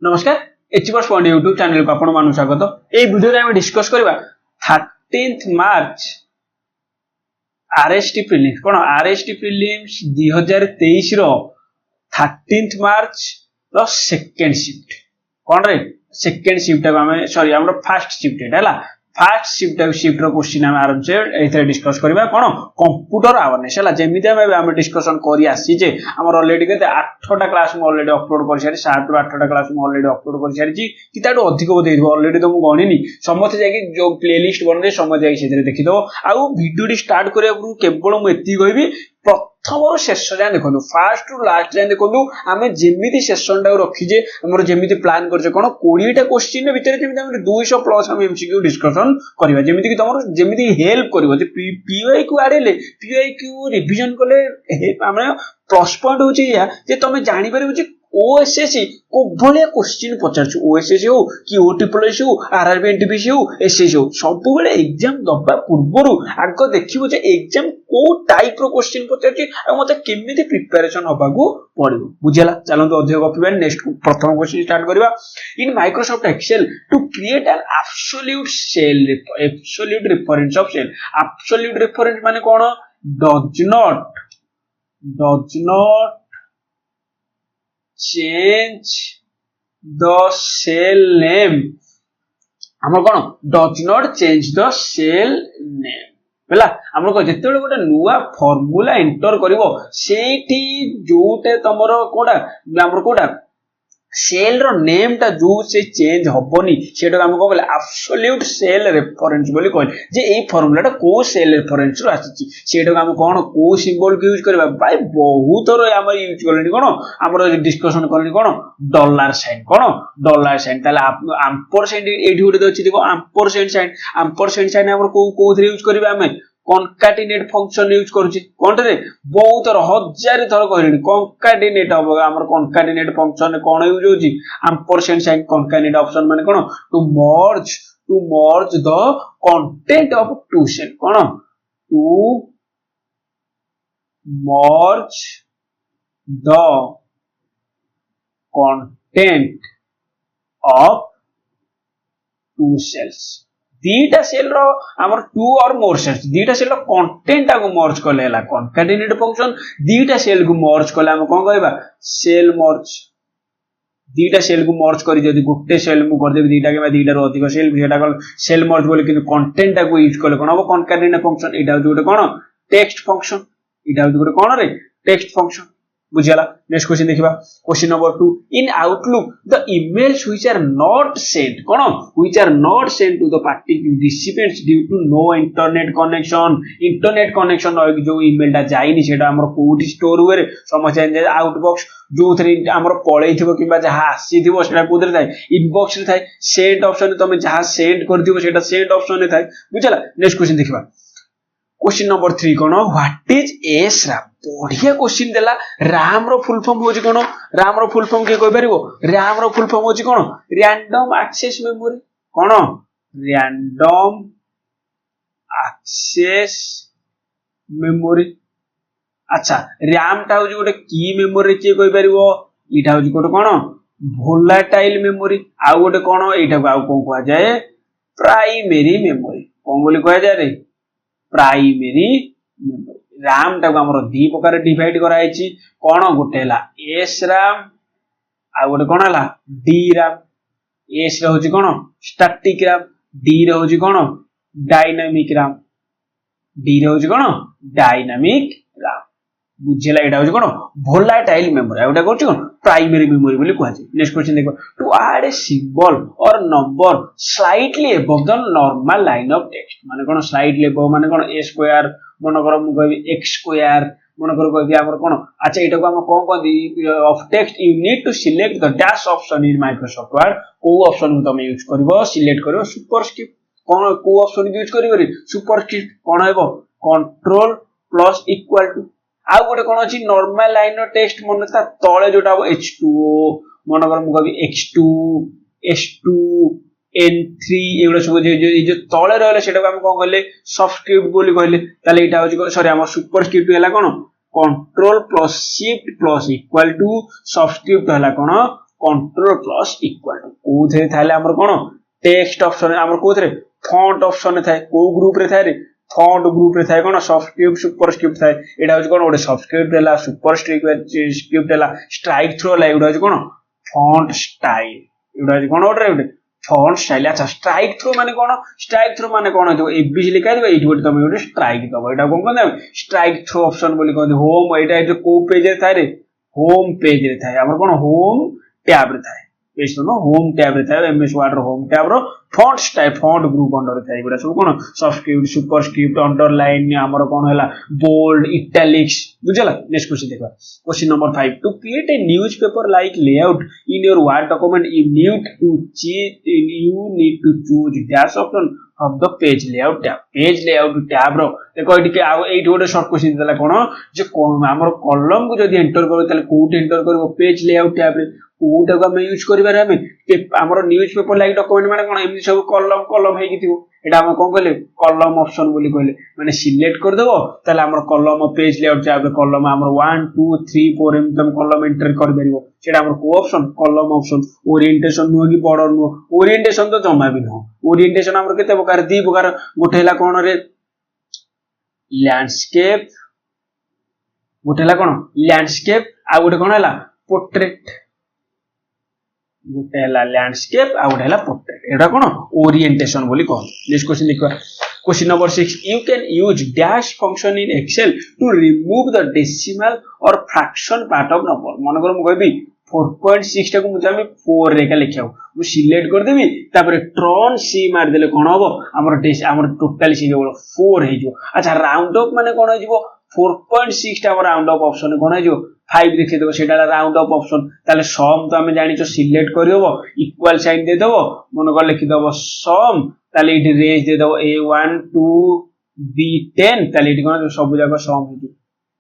नमस्कार एचबॉस point YouTube channel को आपण मानु स्वागत। ए वीडियो रे हम डिस्कस करबा 13th मार्च आरएसटी प्रीलिम्स कोन आरएसटी प्रीलिम्स 2023 रो 13th मार्च रो सेकंड शिफ्ट कोन रे सेकंड शिफ्ट हम सॉरी हमरो फर्स्ट शिफ्ट हैला फर्स्ट शिफ्ट रो क्वेश्चन हम आराम से एथे डिस्कस करबा कोन कंप्यूटर अवेयरनेस हैला जेमिति हम डिस्कशन करि आसी जे हमर ऑलरेडी केते 8टा क्लास में ऑलरेडी अपलोड कर सारी 7 ରୁ 8टा क्लास में ऑलरेडी अपलोड कर सारी कि ताडो अधिक बोध देइबो ऑलरेडी तो मु गणिनी समस्त जाके जो प्लेलिस्ट बनले समस्त जाके सेदरे देखि दो आ वीडियो स्टार्ट करे केवल मु एति कहबी प्रथम और शेष जाए देखो फास्ट रु लास्ट जाए देखो आम जमी सेसन टाक रखीजे आम जमी प्लान कर 20टा क्वेश्चन भितर 200 प्लस हम एमसीक्यू डिस्कशन करवा जमी तुम जमी हेल्प कर पीवाई क्यू आड़े पीवाई क्यू रिविजन कले प्लस पॉइंट हो तुम जापर ओएसएससी को भलिया क्वेश्चन पचारछु ओएसएससी हो कि ओटीपीएस हो आरआरबी एनटीपीसी हो एसएससी हो सब बेले एग्जाम दबा पूर्वरु आग देखिबो जे एग्जाम को टाइप रो क्वेश्चन पचारछि आ मते केमिति प्रिपरेशन होबाकू पड़िबो बुझला चलंतु अधिक गपिबा नेक्स्ट प्रथम क्वेश्चन स्टार्ट करबा in Microsoft Excel to create an absolute reference of cell absolute reference माने कोन does not change the cell name हमर कोन does not change the cell name बेला हमर को जते बेले गोटे नुवा फार्मूला एंटर करिवो सेठी जोटे तमरो कोडा हमर कोडा सेल रो नेम ता जो से चेंज होबोनी सेटा हम को बोले एब्सोल्यूट सेल रेफरेंस बोली कहल जे ए फार्मूला ता को सेल रेफरेंस रो आछि सेटा हम कोन को सिंबल के यूज करबा भाई बहुत रो हम यूज करलेनी कोन हमर डिस्कशन करलेनी कोन डॉलर साइन ताले एम्परसेंट एठी उडे अछि देखो एम्परसेंट साइन हमर को थरे यूज करबा हम कॉन्काटिनेट फंक्शन यूज करूची कोन रे बहुत हजार थर कहलेनी कॉन्काटिनेट हो हमर कॉन्काटिनेट फंक्शन कोन यूज होची एम्परसेंट साइन कॉन्काटिनेट ऑप्शन माने कोन to merge the content of two cell कोन to merge the content of two cells दीटा सेल रो हमर टू और मोर सेल्स दीटा सेल रो कंटेंट को मर्ज करले हला कॉन्काटिनेट फंक्शन दीटा सेल को मर्ज करले हम कोन कहबा सेल मर्ज दीटा सेल को मर्ज करी जदी गुटे सेल मु कर देबी दीटा के दीटा रो अधिक सेल सेटा सेल मर्ज बोले कि कंटेंट को यूज करले कोन हो कॉन्काटिनेट फंक्शन एटा जोटे कोन टेक्स्ट फंक्शन एटा जोटे कोन रे टेक्स्ट फंक्शन बुझियाला नेक्स्ट क्वेश्चन देखिबा question number 2 in Outlook the emails which are not sent कोन which are not sent to the particular recipients due to no internet connection जो email ता जाईनी सेटा हमर कोठी स्टोर हुए समस्या जे आउटबॉक्स जो थरे हमर पळै थिबो किबा जहा आसी थिबो सेटा कोदरे थाए इनबॉक्स रे थाए सेंट ऑप्शन तमे जहा सेंड कर दिबो सेटा सेंट ऑप्शन रे थाए बुझला नेक्स्ट क्वेश्चन देखिबा क्वेश्चन नंबर 3 कोन व्हाट इज एसराम बढ़िया क्वेश्चन देला राम रो फुल फॉर्म होजी कोन राम रो फुल फॉर्म के कोइ परिबो राम रो फुल फॉर्म होजी कोन रैंडम एक्सेस मेमोरी कोन रैंडम एक्सेस मेमोरी अच्छा रैम ता होजी गोटे की मेमोरी के कोइ परिबो इटा होजी गोटे कोन वोलेटाइल मेमोरी आ गोटे कोन एटा को आ कोन कहआ जाय प्राइमरी मेमोरी कोन बोली कहआ जाय रे प्राइमरी मेमोरी RAM टा हमरो दी प्रकार डिवाइड कराइछि कोन गोटे हला एस RAM आ गोटे कोन हला डी RAM एस रे होछि कोन स्टैटिक RAM डी रे होछि कोन डायनामिक RAM डी रे होछि कोन डायनामिक RAM बुझिला एटा होछि कोन वोलेटाइल मेमोरी एटा कोछि कोन प्राइमरी मेमोरी बोली कहै छै नेक्स्ट क्वेश्चन देखो टू ऐड ए सिंबल और number slightly above the normal line of text माने कोन स्लाइटली अबव माने कोन a स्क्वायर मन कर मु कहबी x स्क्वायर मन कर कहबी हमर कोन अच्छा एटा को हम कोन कहदी of text you need to select the dash option in Microsoft Word को ऑप्शन को तुम यूज करबो सिलेक्ट करबो सुपरस्क्रिप्ट कोन को ऑप्शन यूज करबो रे सुपरस्क्रिप्ट कोन हेबो कंट्रोल प्लस इक्वल टू आ गोटे कोन अछि नॉर्मल लाइन ऑफ टेक्स्ट मन ता तळे जोटा h2o मन कर मु कहबी x2 s2 n3 एगुडा सब जो तळे रहले सेटा हम कोन कहले सबस्क्रिप्ट बोली कहले ताले एटा होछि सॉरी हम सुपरस्क्रिप्ट हला कोन control plus shift plus equal to subscript हला कोन कंट्रोल प्लस इक्वल टू कोथरे थाले हमर कोन टेक्स्ट ऑप्शन हमर कोथरे फॉन्ट ऑप्शन थाए को ग्रुप रे थाए रे फॉन्ट ग्रुप रे थाए कोन सबस्क्रिप्ट सुपरस्क्रिप्ट थाए एटा होज कोन ओडे सबस्क्रिप्ट देला सुपरस्क्रिप्ट देला स्ट्राइक थ्रू ला एडा होज कोन फॉन्ट स्टाइल एडा होज कोन ओडे फॉन्ट स्टाइल अच्छा स्ट्राइक थ्रू माने कोन जो एबीसी लिखा दिबा एठी गोटे तमे गोटे स्ट्राइक दबो एटा कोन कोन स्ट्राइक थ्रू ऑप्शन बोली कोन होम एटा जो को पेज रे थाए रे होम पेज रे थाए हमर कोन होम टैब रे थाए पेज नो होम टैब रे थाए एमएस वर्ड रो होम टैब रो font style font group under थाए गुडा सब कोन सबस्क्रिप्ट सुपरस्क्रिप्ट अंडरलाइन हमर कोन होला बोल्ड इटैलिक्स बुझला नेक्स्ट क्वेश्चन देखा question number 5 to create a newspaper like layout in your word document you need to choose dash option of the page layout tab रो देखो eighty के आ eighty गोटे short question देला कोन जे हमर column को जदी enter करो तले कोट एंटर करबो पेज लेआउट टैब रे कोटा को हम यूज करि बारे हमें हमर न्यूज़पेपर लाइक डॉक्यूमेंट माने कोन एमि सब कॉलम हे किथिबो एटा हम कोन कहले कॉलम ऑप्शन बोली कहले माने सिलेक्ट कर देबो तले हमर कॉलम पेज लेआउट टैब रे कॉलम हमर 1 2 3 4 एम तुम कॉलम एंटर कर परिबो सेटा हमर को ऑप्शन कॉलम ऑप्शन ओरिएंटेशन नुह कि बॉर्डर नुह ओरिएंटेशन तो जमा भी नुह ओरिएंटेशन हमर केते प्रकार दी प्रकार गोटेला कोन रे लैंडस्केप गोटेला कोन लैंडस्केप आ गोटे कोन हला पोर्ट्रेट गोटे हला लैंडस्केप आ गोटे हला पोर्ट्रेट एटा कोन ओरिएंटेशन बोली कह नेक्स्ट क्वेश्चन देखा question number 6 you can use dash function in excel to remove the decimal or fraction part of number मन करो म कहबी 4.6 टा को मुझे 4 रे का लिखाओ मु सिलेक्ट कर देबी तापर ट्रॉन सी मार देले कोन होबो हमर टोटल सी केवल 4 हे जो अच्छा राउंड ऑफ माने कोन हो जिवो 4.6 टा राउंड ऑफ ऑप्शन कोन हो जो 5 लिखे देबो सेटा राउंड ऑफ ऑप्शन ताले सम तो हमें जानि जो सिलेक्ट करियो इक्वल साइन दे देबो मन कर लिखि देबो सम ताले इटी रेंज दे देबो a1 2 b10 ताले इटी कोन सब जाको सम हो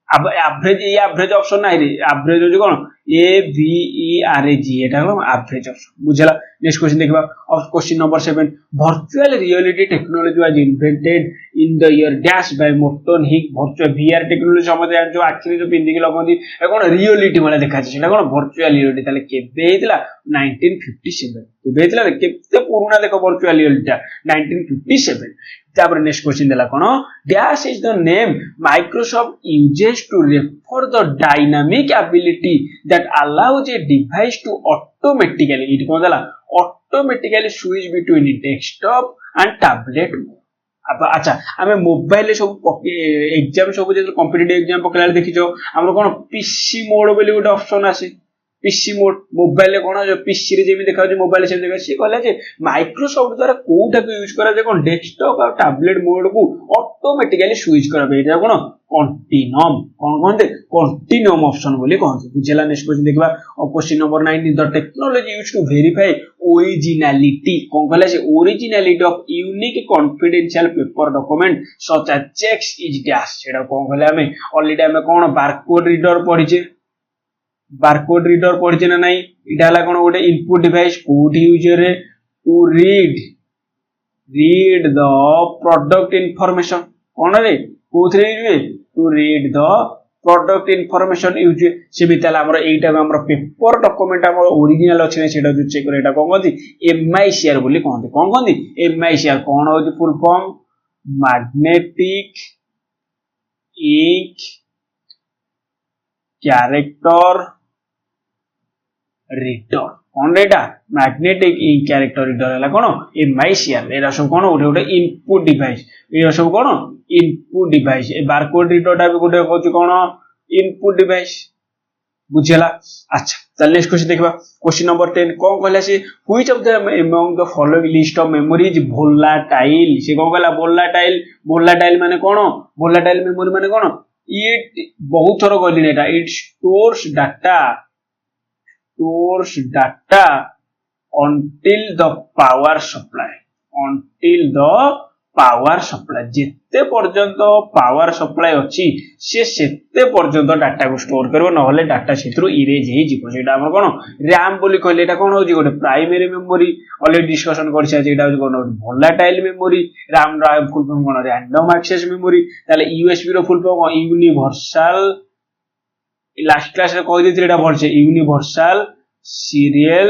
अब एवरेज ऑप्शन नाही रे एवरेज हो कोन ए v e r a g एटा हो एवरेज ऑप्शन बुझला नेक्स्ट क्वेश्चन देखबा of question number 7 virtual reality technology was invented in the year dash by Morton Heilig virtual VR technology समझ जो आखिरी जो पिंदी के लगोंदी ए कोन रियलिटी वाला देखा छै सेटा कोन वर्चुअल रियलिटी ताले केबे हेतला 1957 केबे हेतला केते पुराना देखो वर्चुअल रियलिटी 1957 तापर नेक्स्ट क्वेश्चन देला कोन dash is the name Microsoft uses to refer the dynamic ability that allows a device to automatically it कोन देला automatically switch between desktop and tablet अब अच्छा हमें मोबाइल सब एग्जाम सब जे कॉम्पिटिटिव एग्जाम पकला देखिजो हमर कोन पीसी मोड बोली गोटे ऑप्शन आसे पीसी मोड मोबाइल ले कोन जो पीसी रे जेमी देखा जे मोबाइल से देखा से कहले जे माइक्रोसॉफ्ट द्वारा कोटा को यूज करा जे कोन डेस्कटॉप और टैबलेट मोड को ऑटोमेटिकली स्विच करा बेटा कोन कंटिन्यूम कोन दे कंटिन्यूम ऑप्शन बोली कहन बुझला नेक्स्ट क्वेश्चन देखबा और question number 9 the technology used to verify originality कोन कहले जे originality of unique confidential paper document such as checks is dash सेटा कोन कहले हमें ऑलरेडी हमें कोन बारकोड रीडर पढिचे बारकोड रीडर पढिचे ना नाही इटा हला कोन गोटे इनपुट डिवाइस कोड यूजर रे to read the product information कोन रे कोथरे use to read the product information use से बिताला हमर एटा हमर पेपर डॉक्यूमेंट हमर ओरिजिनल अछि ने सेटा जो चेक करे एटा कोन कहंती एमआईसीआर बोली कहंती कोन कहंती एमआईसीआर कोन हो full form magnetic ink character reader कोन रेटा मैग्नेटिक इंक कैरेक्टर रीडर हला कोन एमआईसीआर एरा सब कोन ओटे इनपुट डिवाइस एरा सब कोन इनपुट डिवाइस ए बारकोड रीडर टा भी गोटे होची कोन इनपुट डिवाइस बुझला अच्छा चल नेक्स्ट क्वेश्चन देखबा क्वेश्चन नंबर 10 कोन कहला से which of the among the following list of memories volatile से कोन कहला वोलाटाइल माने कोन वोलाटाइल मेमोरी माने कोन इट बहुत थोरो कहली नेटा it stores data until the power supply जिते पर्यंत पावर सप्लाई अछि से सेते पर्यंत डाटा को स्टोर करबो न होले डाटा सेथरो इरेज हे जिवो सेटा हमर कोन रैम बोली कहले एटा कोन होजी गोटे प्राइमरी मेमोरी ऑलरेडी डिस्कशन करछा जेटा होजी कोन volatile memory RAM drive full form कोन रैंडम एक्सेस मेमोरी ताले यूएसबी रो full form universal last class रे कहि देथिले एटा भलसे यूनिवर्सल सीरियल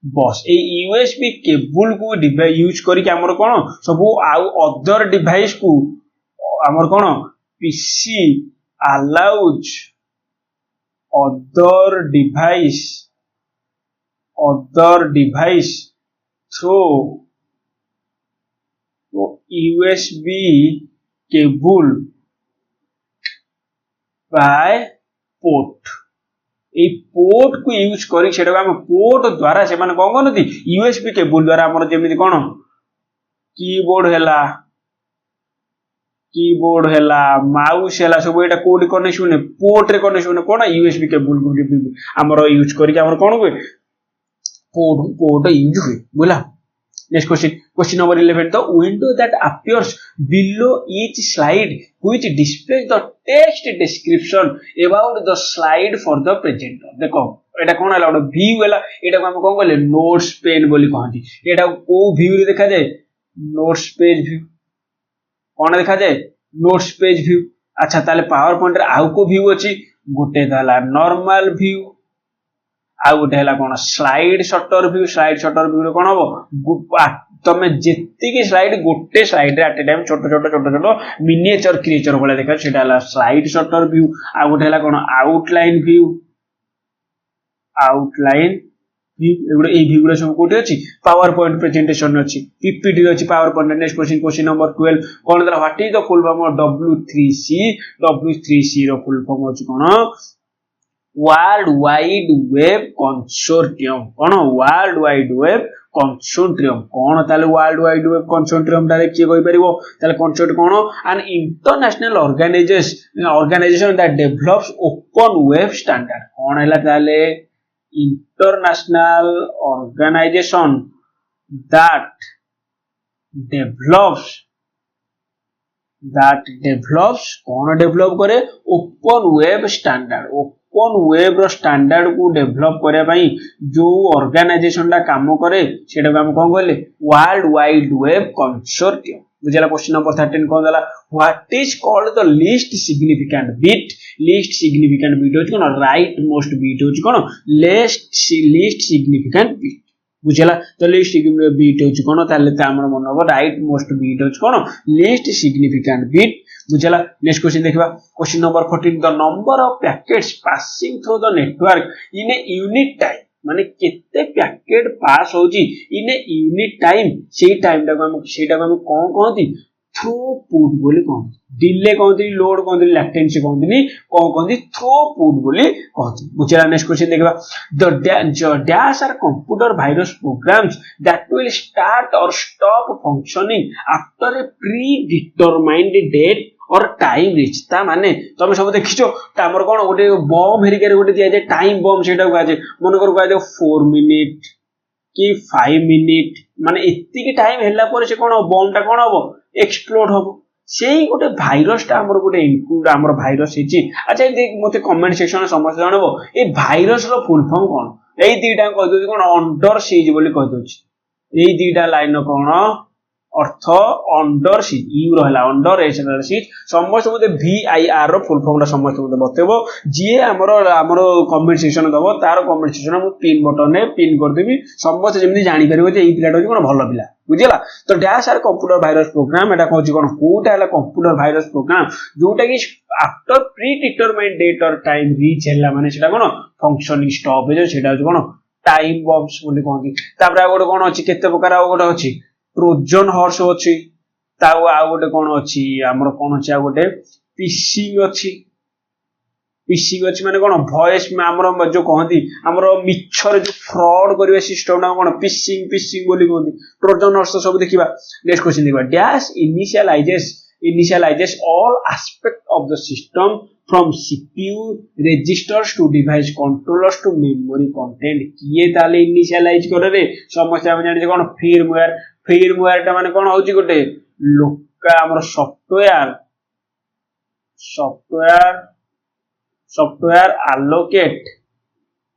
बस ए यूएसबी केबल को यूज करके हमर कोन सब आउ अदर डिवाइस को हमर कोन PC allows other device through USB cable by port ए पोर्ट को यूज करी सेटा हम पोर्ट द्वारा से माने कोन कोन यूएसबी केबल द्वारा हमर जेमिति कोन कीबोर्ड हैला माउस हैला सब एटा कोड कनेक्शन पोर्ट रे कनेक्शन कोन यूएसबी केबल को हमर यूज करी हमर कोन हुए पोर्ट यूज हुए बोला next question number 11 the window that appears below each slide which displays the text description about the slide for the presenter देखो एटा कोन हला ओटा व्यू हला एटा को हम कोन कहले नोट्स पेन बोली कहंती एटा को व्यू रे देखा जाय नोट्स पेज व्यू कोन देखा जाय नोट्स पेज व्यू अच्छा ताले पावर पॉइंट रे आउ को व्यू अछि गोटे दला नॉर्मल व्यू आ गोटे हला कोन स्लाइड शटर व्यू रे कोन हबो तमे जेत्ती की स्लाइड गोटे स्लाइड रे एट ए टाइम छोटो मिनिएचर क्रिएचर बोला देखा सेटा हला स्लाइड शटर व्यू आ गोटे हला कोन आउटलाइन व्यू एगुडे ए व्यू रे सब कोठी अछि पावर पॉइंट प्रेजेंटेशन अछि पीपीटी रे अछि power point next question number 12 कोन दला what is the full form of W3C रो फुल फॉर्म अछि कोन वर्ल्ड वाइड वेब कंसोर्टियम कोन वर्ल्ड वाइड वेब कंसोर्टियम कोन ताले world wide web consortium direct के कहि परिबो ताले कंसोर्ट कोन an international organization that develops open web standard कोन हला ताले इंटरनेशनल ऑर्गेनाइजेशन दैट डेवलप्स कोन डेवलप करे open web standard open web रो स्टैंडर्ड को डेवलप करे पई जो ऑर्गेनाइजेशन दा काम करे सेटा हम कोन कहले वर्ल्ड वाइड वेब कंसोर्टियम बुझला क्वेश्चन नंबर 13 कोन दला what is called the least significant bit होच कोन राइट मोस्ट बिट होच कोन लीस्ट सिग्निफिकेंट बिट बुझला तो लीस्ट सिग्निफिकेंट बिट होच कोन ताले त हमर मन हो राइट मोस्ट बिट होच कोन लीस्ट सिग्निफिकेंट बिट बुझला नेक्स्ट क्वेश्चन देखबा question number 14 the number of packets passing through the network in a unit time माने केते packet pass होजी in a unit time सेही टाइम टा हम कोन कहती थ्रूपुट बोली कहती डिले कहती लोड कहती लैटेंसी कहती कोन कहती थ्रूपुट बोली कहती बुझला नेक्स्ट क्वेश्चन देखबा the dash are computer virus programs that will start or stop functioning after a predetermined date or time reach ता माने तमे सब देखिछो हमर कोन गोटे बम हेरिके रे गोटे दिया जे टाइम बम सेटा को आजे मन कर को आजे 4 मिनिट कि 5 मिनिट माने इत्ती की टाइम हेला पर से कोन बम ता कोन हबो एक्सप्लोड हबो सेही गोटे भाइरस ता हमर गोटे इनक्लूड हमर भाइरस हिची अच्छा देख मते कमेंट सेक्शन में समझ जानबो ए भाइरस रो फुल फॉर्म कोन एई दीटा कह दोची कोन अंडर सीज बोली कह दोची एई दीटा लाइन कोन अर्थ अंडर सीज यू रहला अंडर एच रहला सीज समस्त मते VIR रो फुल फॉर्म रा समस्त मते बतेबो जे हमरो कमेंट सेक्शन दबो तार कमेंट सेक्शन मु पिन बटन ने पिन कर देबी समस्त जेमि जानि परिबो जे ई पिलाटा होची कोन भलो पिला बुझिला तो dash are computer virus program एटा कहूची कोन कोटा हला कंप्यूटर वायरस प्रोग्राम जोटा कि after pre determined date or time reach हला माने सेटा कोन फंक्शनिंग स्टॉप हे सेटा होची कोन टाइम बॉम्ब्स बोली कहंती तापर गोटे कोन अछि केते प्रकार गोटे अछि ट्रोजन हॉर्स अछि ताउ आ गोटे कोन अछि हमर कोन अछि आ गोटे फिशिंग अछि माने कोन वॉइस में हमर जो कहंती हमर मिछर जो फ्रॉड करिवे सिस्टम ना कोन फिशिंग बोली कहंती ट्रोजन हॉर्स सब देखिबा नेक्स्ट क्वेश्चन देखिबा dash initialises all aspect of the system from CPU registers to device controllers to memory content किए ताले इनिशियलाइज करे रे समस्या हम जानि कोन firmware ता माने कोन होची गोटे लोका हमर software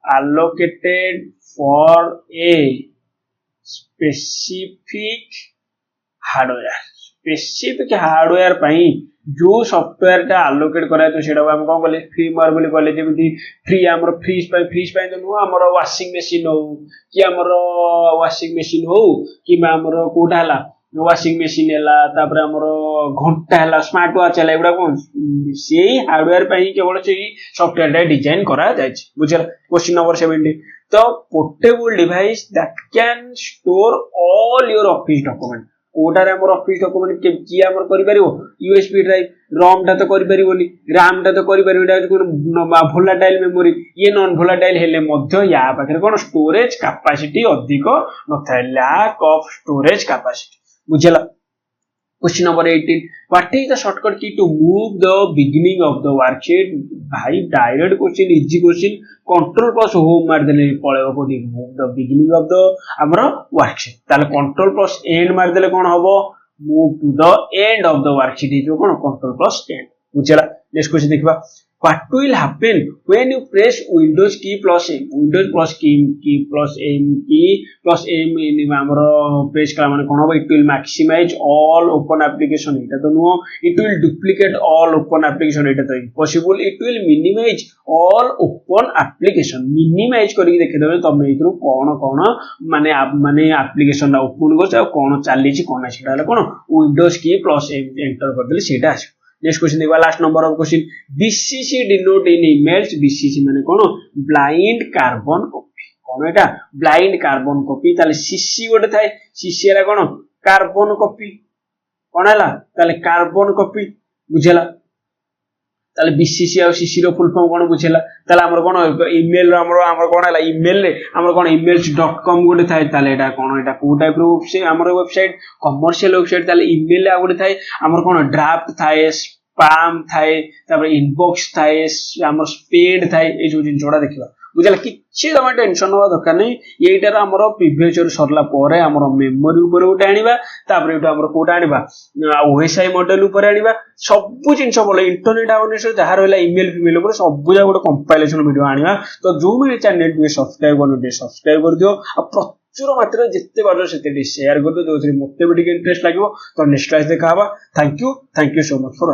allocated for a specific hardware पई जो सॉफ्टवेयर टा अलोकेट करा तो सेटा हम कोन कहले फ्रीवेयर बोली कहले जेमिति फ्री हमर फ्रीज पाई तो नु हमर वाशिंग मशीन हो कि हमर वाशिंग मशीन हो कि हमर कोठा हला वाशिंग मशीन हला तापर हमर घंटा हला स्मार्ट वॉच हला एबडा कोन सेही हार्डवेयर पाई केवल सेही सॉफ्टवेयर टा डिजाइन करा जाय छै बुझला क्वेश्चन नंबर 70 तो portable device that can store all your office document कोटारे हमर ऑफिस डॉक्यूमेंट की हमर करि परिबो यूएसबी ड्राइव रॉम टा तो करि परिबोनी रैम टा तो करि परिबो एटा कोन वोलाटाइल मेमोरी ये नॉन वोलाटाइल हेले मध्य या पाखरे कोन स्टोरेज कैपेसिटी अधिक नथाय लैक ऑफ स्टोरेज कैपेसिटी बुझला Question number 18. What is the shortcut key to move the beginning of the worksheet? भाई direct question, easy question. Control plus home मार देले पळेबो कोडी move the beginning of the हमरो worksheet. ताले control plus end मार देले कोन हबो move to the end of the worksheet जो कोन control plus end. बुझला next question देखबा. What will happen when you press Windows key plus M? Windows plus key plus M key plus M in हमरो press कला माने कोन हबो it will maximize all open application एटा तो no it will duplicate all open application एटा तो impossible it will minimize all open application minimize करी देखे देबे तमे इतरो कोन माने एप्लीकेशन ला ओपन करछ आ कोन चाली छि कोन सेटा हला कोन Windows key plus M enter कर देले सेटा आछ नेक्स्ट क्वेश्चन देखबा last number of question BCC denote in emails BCC माने कोन ब्लाइंड कार्बन कॉपी कोन एटा ब्लाइंड कार्बन कॉपी ताले सीसी गोटे थाए सीसी एला कोन कार्बन कॉपी कोन हला ताले कार्बन कॉपी बुझला ताले बीसीसी आ सीसी रो फुल फॉर्म कोन बुझला ताले हमर कोन ईमेल रो हमर कोन हला ईमेल रे हमर कोन emails.com गोटे थाए ताले एटा कोन एटा को टाइप रो वेबसाइट हमर वेबसाइट कमर्शियल वेबसाइट ताले ईमेल आ गोटे थाए हमर कोन ड्राफ्ट थाए स्पैम थाए तापर इनबॉक्स थाए हमर स्पेड थाए ए जो जिन जोडा देखिबा बुझला किछि तमे टेंशन होबा दरकार नै एटार हमर प्रीवियस ईयर सरला परे हमर मेमोरी ऊपर उठा आनिबा तापर एटा हमर कोटा आनिबा ओएसआई मॉडल ऊपर आनिबा सब जिंस बोले इंटरनेट अवेयरनेस जहार होला ईमेल फीमेल ऊपर सब जा गोटे कंपाइलेशन वीडियो आनिबा तो जो मेरे चैनल पे सब्सक्राइब कर दियो आ प्रचुर मात्रा जिते बार सेते शेयर कर दियो जो मते भी इंटरेस्ट लागो तो नेक्स्ट क्लास देखाबा thank you so much for